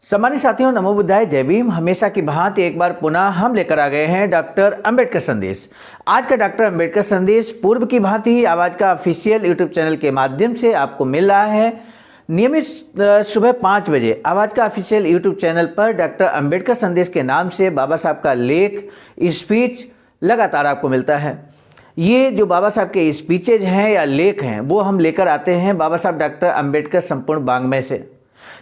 सम्मानित साथियों, नमो बुद्धाय, जय भीम। हमेशा की भांति एक बार पुनः हम लेकर आ गए हैं डॉक्टर अंबेडकर संदेश। आज का डॉक्टर अंबेडकर संदेश पूर्व की भांति ही आवाज का ऑफिशियल यूट्यूब चैनल के माध्यम से आपको मिल रहा है। नियमित सुबह 5 बजे आवाज का ऑफिशियल यूट्यूब चैनल पर डॉक्टर अंबेडकर संदेश के नाम से बाबा साहब का लेख, स्पीच लगातार आपको मिलता है। ये जो बाबा साहब के स्पीचेज हैं या लेख हैं वो हम लेकर आते हैं बाबा साहब डॉक्टर अंबेडकर संपूर्ण वाङ्मय से।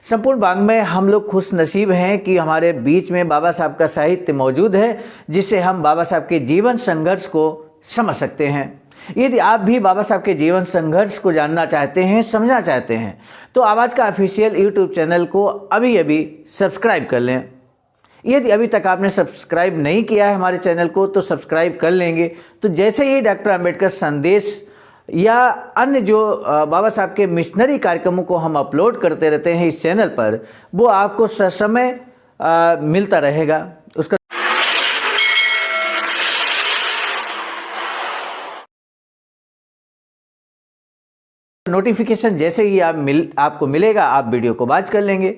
संपूर्ण वाङ्मय हम लोग खुश नसीब हैं कि हमारे बीच में बाबा साहब का साहित्य मौजूद है, जिससे हम बाबा साहब के जीवन संघर्ष को समझ सकते हैं। यदि आप भी बाबा साहब के जीवन संघर्ष को जानना चाहते हैं, समझना चाहते हैं, तो आवाज़ का ऑफिशियल यूट्यूब चैनल को अभी अभी सब्सक्राइब कर लें। यदि अभी तक आपने सब्सक्राइब नहीं किया है हमारे चैनल को तो सब्सक्राइब कर लेंगे, तो जैसे ही डॉक्टर अंबेडकर संदेश या अन्य जो बाबा साहब के मिशनरी कार्यक्रमों को हम अपलोड करते रहते हैं इस चैनल पर, वो आपको ससमय मिलता रहेगा। उसका नोटिफिकेशन जैसे ही आपको मिलेगा, आप वीडियो को वॉच कर लेंगे।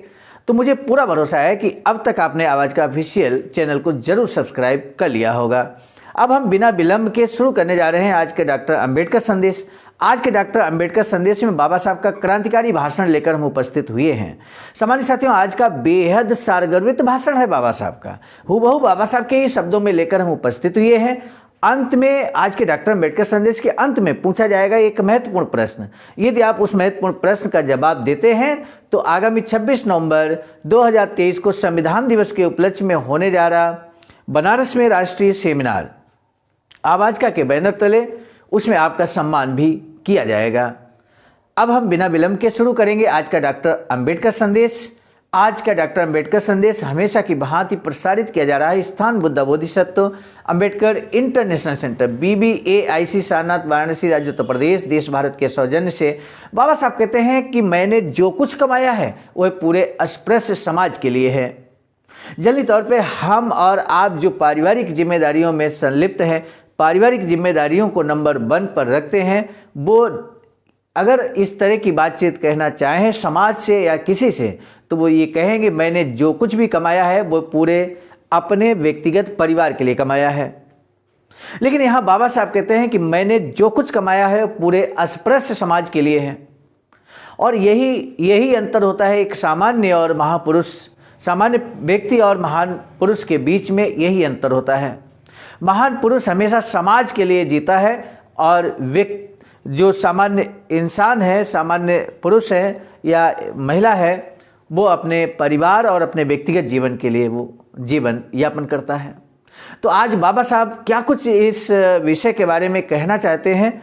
तो मुझे पूरा भरोसा है कि अब तक आपने आवाज़ का ऑफिशियल चैनल को जरूर सब्सक्राइब कर लिया होगा। अब हम बिना विलंब के शुरू करने जा रहे हैं आज के डॉक्टर अंबेडकर संदेश। आज के डॉक्टर अंबेडकर संदेश में बाबा साहब का क्रांतिकारी भाषण लेकर हम उपस्थित हुए हैं। सामान्य साथियों, आज का बेहद सारगर्भित भाषण है बाबा साहब का, हूबहू बाबा साहब के ही शब्दों में लेकर हम उपस्थित हुए हैं। अंत में, आज के डॉक्टर अंबेडकर संदेश के अंत में पूछा जाएगा एक महत्वपूर्ण प्रश्न। यदि आप उस महत्वपूर्ण प्रश्न का जवाब देते हैं तो आगामी 26 नवंबर 2023 को संविधान दिवस के उपलक्ष्य में होने जा रहा बनारस में राष्ट्रीय सेमिनार आवाज का के बैनर तले, उसमें आपका सम्मान भी किया जाएगा। अब हम बिना विलंब के शुरू करेंगे आज का डॉक्टर अंबेडकर संदेश। आज का डॉक्टर अंबेडकर संदेश हमेशा की भांति प्रसारित किया जा रहा है स्थान Buddha Bodhisattva Ambedkar international centre BBAIC Sarnath, Varanasi, राज्य उत्तर प्रदेश, देश भारत के सौजन्य से। बाबा साहब कहते हैं कि मैंने जो कुछ कमाया है वह पूरे अस्पृश्य समाज के लिए है। जल्दी तौर पे हम और आप जो पारिवारिक जिम्मेदारियों में संलिप्त हैं, पारिवारिक जिम्मेदारियों को नंबर 1 पर रखते हैं, वो अगर इस तरह की बातचीत कहना चाहें समाज से या किसी से, तो वो ये कहेंगे मैंने जो कुछ भी कमाया है वो पूरे अपने व्यक्तिगत परिवार के लिए कमाया है। लेकिन यहाँ बाबा साहब कहते हैं कि मैंने जो कुछ कमाया है पूरे अस्पृश्य समाज के लिए है। और यही अंतर होता है एक सामान्य और महापुरुष, सामान्य व्यक्ति और महान पुरुष के बीच में यही अंतर होता है। महान पुरुष हमेशा समाज के लिए जीता है और जो सामान्य इंसान है, सामान्य पुरुष है या महिला है, वो अपने परिवार और अपने व्यक्तिगत जीवन के लिए वो जीवन यापन करता है। तो आज बाबा साहब क्या कुछ इस विषय के बारे में कहना चाहते हैं,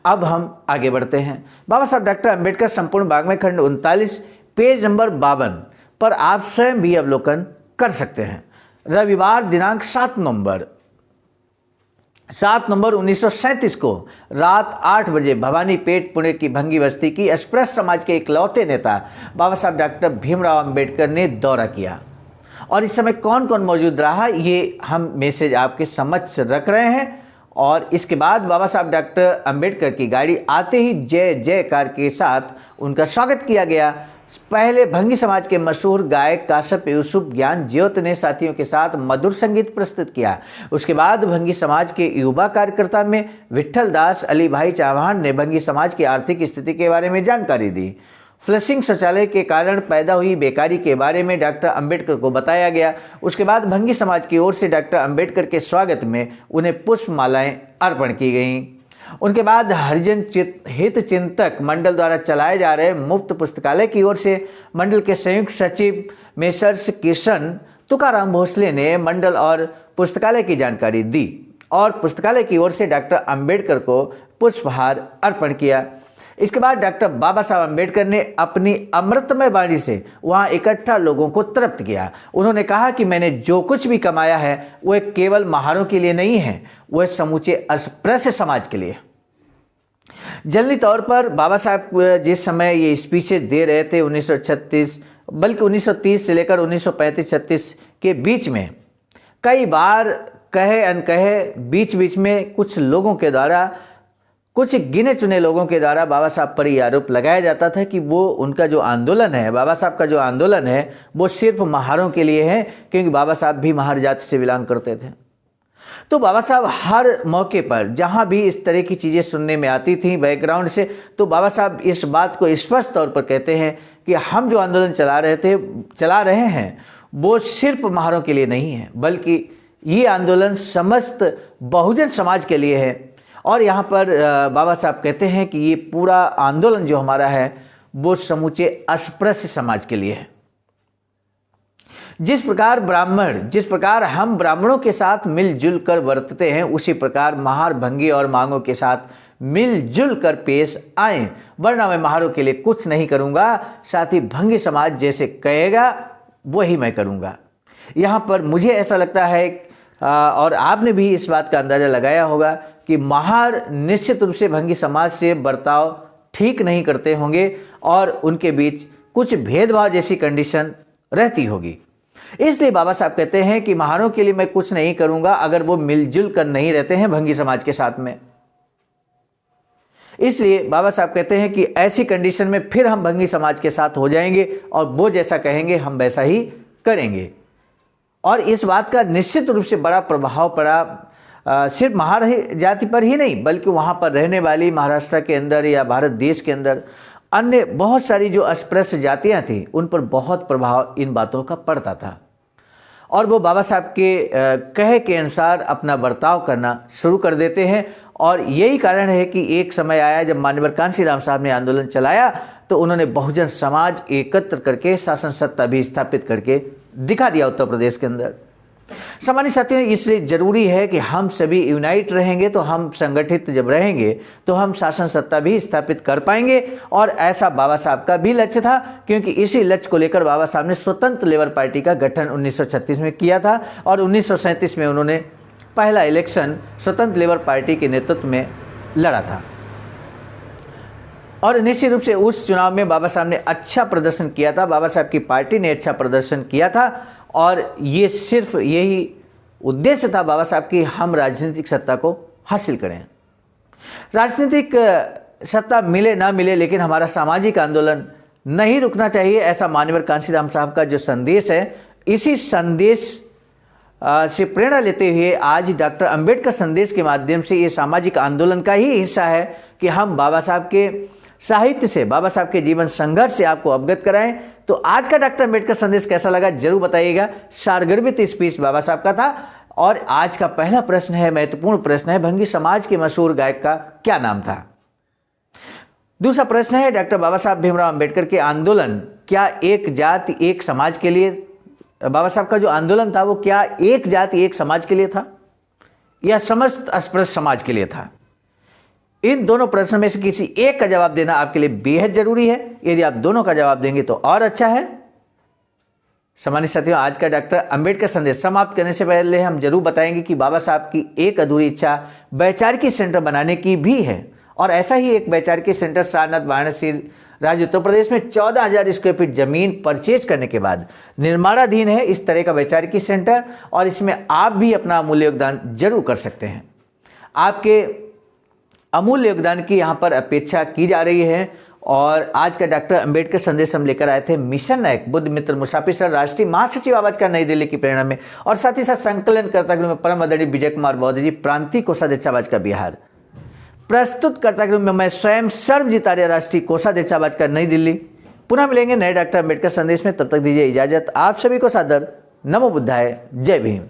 अब हम आगे बढ़ते हैं। बाबा साहब डॉक्टर अंबेडकर संपूर्ण वाङ्मय खंड 39 पेज नंबर 52 पर आप स्वयं भी अवलोकन कर सकते हैं। रविवार दिनांक 7 नवंबर 1937 को रात 8 बजे भवानीपेट पुणे की भंगी बस्ती की अस्पृश्य समाज के इकलौते नेता बाबा साहब डॉक्टर भीमराव अंबेडकर ने दौरा किया। और इस समय कौन कौन मौजूद रहा ये हम मैसेज आपके समक्ष रख रहे हैं। और इसके बाद बाबा साहब डॉक्टर अंबेडकर की गाड़ी आते ही जय जयकार के साथ उनका स्वागत किया गया। पहले भंगी समाज के मशहूर गायक काश्यप यूसुफ ज्ञान ज्योत ने साथियों के साथ मधुर संगीत प्रस्तुत किया। उसके बाद भंगी समाज के युवा कार्यकर्ता में विठल दास अली भाई चौहान ने भंगी समाज की आर्थिक स्थिति के बारे में जानकारी दी। फ्लशिंग शौचालय के कारण पैदा हुई बेकारी के बारे में डॉक्टर अंबेडकर को बताया गया। उसके बाद भंगी समाज की ओर से डॉक्टर अंबेडकर के स्वागत में उन्हें पुष्पमालाएं अर्पण की गईं। उनके बाद हरिजन हित चिंतक मंडल द्वारा चलाए जा रहे मुफ्त पुस्तकालय की ओर से मंडल के संयुक्त सचिव मेसर्स किशन तुकाराम भोसले ने मंडल और पुस्तकालय की जानकारी दी और पुस्तकालय की ओर से डॉक्टर अंबेडकर को पुष्पहार अर्पण किया। इसके बाद डॉक्टर बाबा साहब अंबेडकर ने अपनी अमृतमय वाणी से वहां इकट्ठा लोगों को तृप्त किया। उन्होंने कहा कि मैंने जो कुछ भी कमाया है वह केवल महारों के लिए नहीं है, वह समूचे अस्पृश्य समाज के लिए। जल्दी तौर पर बाबा साहब जिस समय ये स्पीचेस दे रहे थे 1936 बल्कि 1930 से लेकर 1935-36 के बीच में कई बार कहे अनकहे बीच बीच में कुछ लोगों के द्वारा कुछ गिने चुने लोगों के द्वारा बाबा साहब पर यह आरोप लगाया जाता था कि वो उनका जो आंदोलन है, बाबा साहब का जो आंदोलन है, वो सिर्फ महारों के लिए है, क्योंकि बाबा साहब भी महार जाति से बिलोंग करते थे। तो बाबा साहब हर मौके पर जहां भी इस तरह की चीज़ें सुनने में आती थी बैकग्राउंड से, तो बाबा साहब इस बात को स्पष्ट तौर पर कहते हैं कि हम जो आंदोलन चला रहे हैं वो सिर्फ महारों के लिए नहीं है, बल्कि ये आंदोलन समस्त बहुजन समाज के लिए है। और यहाँ पर बाबा साहब कहते हैं कि ये पूरा आंदोलन जो हमारा है वो समूचे अस्पृश्य समाज के लिए है। जिस प्रकार हम ब्राह्मणों के साथ मिलजुल कर बरतते हैं, उसी प्रकार महार, भंगी और मांगों के साथ मिलजुल कर पेश आए, वरना मैं महारों के लिए कुछ नहीं करूँगा, साथ ही भंगी समाज जैसे कहेगा वही मैं करूँगा। यहाँ पर मुझे ऐसा लगता है और आपने भी इस बात का अंदाज़ा लगाया होगा कि महार निश्चित रूप से भंगी समाज से बर्ताव ठीक नहीं करते होंगे और उनके बीच कुछ भेदभाव जैसी कंडीशन रहती होगी। इसलिए बाबा साहब कहते हैं कि महारों के लिए मैं कुछ नहीं करूंगा अगर वो मिलजुल कर नहीं रहते हैं भंगी समाज के साथ में। इसलिए बाबा साहब कहते हैं कि ऐसी कंडीशन में फिर हम भंगी समाज के साथ हो जाएंगे और वो जैसा कहेंगे हम वैसा ही करेंगे। और इस बात का निश्चित रूप से बड़ा प्रभाव पड़ा सिर्फ महार जाति पर ही नहीं, बल्कि वहाँ पर रहने वाली महाराष्ट्र के अंदर या भारत देश के अंदर अन्य बहुत सारी जो अस्पृश्य जातियाँ थीं, उन पर बहुत प्रभाव इन बातों का पड़ता था। और वो बाबा साहब के कहे के अनुसार अपना बर्ताव करना शुरू कर देते हैं। और यही कारण है कि एक समय आया जब मान्यवर कांशीराम साहब ने आंदोलन चलाया, तो उन्होंने बहुजन समाज एकत्र करके शासन सत्ता भी स्थापित करके दिखा दिया उत्तर प्रदेश के अंदर। सामान्य साथियों, इसलिए जरूरी है कि हम सभी यूनाइट रहेंगे, तो हम संगठित जब रहेंगे तो हम शासन सत्ता भी स्थापित कर पाएंगे। और ऐसा बाबा साहब का भी लक्ष्य था, क्योंकि इसी लक्ष्य को लेकर बाबा साहब ने स्वतंत्र लेबर पार्टी का गठन 1936 में किया था और 1937 में उन्होंने पहला इलेक्शन स्वतंत्र लेबर पार्टी के नेतृत्व में लड़ा था। और निश्चित रूप से उस चुनाव में बाबा साहब ने अच्छा प्रदर्शन किया था, बाबा साहब की पार्टी ने अच्छा प्रदर्शन किया था। और ये सिर्फ यही उद्देश्य था बाबा साहब की, हम राजनीतिक सत्ता को हासिल करें। राजनीतिक सत्ता मिले ना मिले, लेकिन हमारा सामाजिक आंदोलन नहीं रुकना चाहिए, ऐसा मान्यवर कांशीराम साहब का जो संदेश है, इसी संदेश से प्रेरणा लेते हुए आज डॉक्टर अंबेडकर संदेश के माध्यम से ये सामाजिक आंदोलन का ही हिस्सा है कि हम बाबा साहब के साहित्य से, बाबा साहब के जीवन संघर्ष से आपको अवगत कराएं। तो आज का डॉक्टर अंबेडकर संदेश कैसा लगा जरूर बताइएगा। सारगर्भित स्पीच बाबा साहब का था। और आज का पहला प्रश्न है, महत्वपूर्ण प्रश्न है, भंगी समाज के मशहूर गायक का क्या नाम था। दूसरा प्रश्न है, डॉक्टर बाबा साहब भीमराव अंबेडकर के आंदोलन क्या एक जाति एक समाज के लिए, बाबा साहब का जो आंदोलन था वो क्या एक जाति एक समाज के लिए था या समस्त अस्पृश्य समाज के लिए था। इन दोनों प्रश्नों में से किसी एक का जवाब देना आपके लिए बेहद जरूरी है। यदि आप दोनों का जवाब देंगे तो और अच्छा है। सामान्य साथियों, आज का डॉक्टर अंबेडकर संदेश समाप्त करने से पहले हम जरूर बताएंगे कि बाबा साहब की एक अधूरी इच्छा वैचारिकी सेंटर बनाने की भी है। और ऐसा ही एक वैचारिकी सेंटर सारनाथ वाराणसी राज्य उत्तर प्रदेश में 14,000 स्क्वायर फीट जमीन परचेज करने के बाद निर्माणाधीन है इस तरह का वैचारिकी सेंटर। और इसमें आप भी अपना अमूल्य योगदान जरूर कर सकते हैं। आपके अमूल्य योगदान की यहाँ पर अपेक्षा की जा रही है। और आज का डॉक्टर अंबेडकर संदेश हम लेकर आए थे मिशन नायक बुद्ध मित्र मुसाफिर सर, राष्ट्रीय महासचिव आवाज का नई दिल्ली की प्रेरणा में, और साथ ही साथ संकलनकर्ता में परम आदरणीय विजय कुमार बौद्ध जी, प्रांतीय कोषाध्यक्ष आवाज का बिहार। प्रस्तुतकर्ता में मैं स्वयं सर्वजीत आर्य, राष्ट्रीय कोषाध्यक्ष आवाज का नई दिल्ली। पुनः मिलेंगे नए डॉक्टर अंबेडकर संदेश में, तब तक दीजिए इजाजत। आप सभी को सादर नमो बुद्धाय, जय भीम।